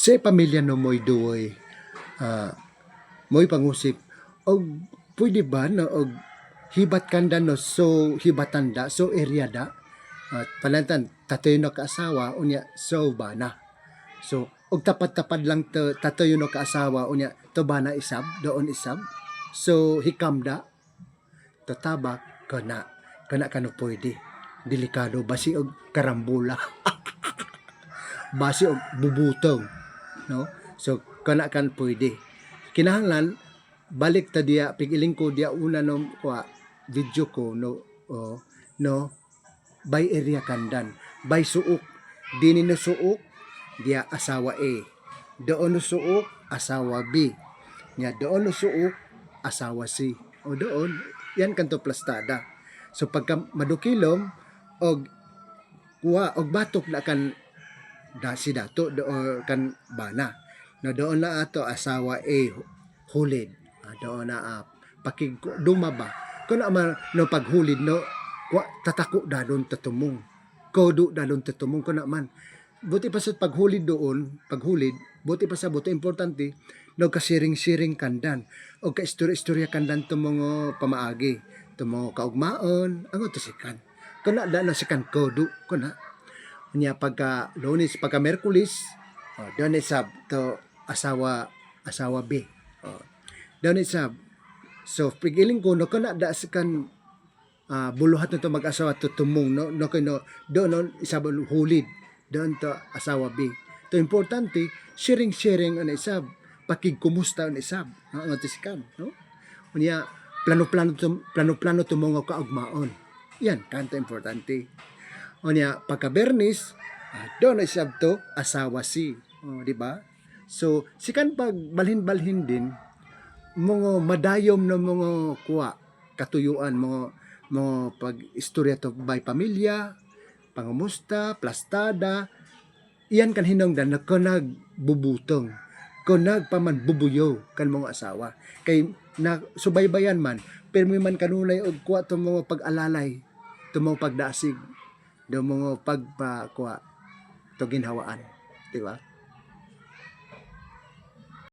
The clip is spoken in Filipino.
Sa pamilya no mo'y duoy, mo'y pangusip, og pwede ba no og hibat kanda no so hibatanda so area da palantan tatoy no kaasawa unya so bana. So og tapat-tapad lang to tatoy no kaasawa unya to bana isab doon isab. So hikamda to tabak kana kano pwede. Delikado basi og karambula. Basi og bubutong, no? So kana kan pwede. Kinahanglan balik ta diya pigiling ko diya una no video ko no no by area kandan by suok dini no suok diya asawa A doon no suok asawa B nya doon no suok asawa C o doon yan kanto plastada. So pagka madukilom og og batok na kan si dato do kan bana no doon na ato asawa A hulid doon na pakig dumaba kuno man no paghulid no tatako dadon tatumong kodo dadon tatumong kuno man buti pa sa paghulid doon paghulid buti pa sa buto importante no kasiring-siring kandan o ka istorya kandan tumongo pamaagi tumongo kaugmaon ang utusikan kuno da na sikan kodo kuno nya pagka Lunes pagka Merkulis doon isab to asawa B doon isab. So pigiling ko no kana da sikan buluhat nito mag-asawa to tumong no kano doon isab hulid doon to asawa B. To importante sharing an isab pakigkumusta an isab ang atiskan no. Unya plano tumongo kaugmaon. Yan kanto importante. Unya pagka Bernis doon isab to asawa C. Di ba? So sikan pag balhin-balhin din mga madayom na mga katuyuan mga pag-istorya to by pamilya, pangumusta, plastada, iyan kan hinungdan na kanag bubutong, kanag paman bubuyo kan mga asawa. Kay na subaybayan man, pero may man kanunay og kuha to mga pag-alalay, to mga pagdasig, do mga pagpa kuha to ginhawaan, di ba?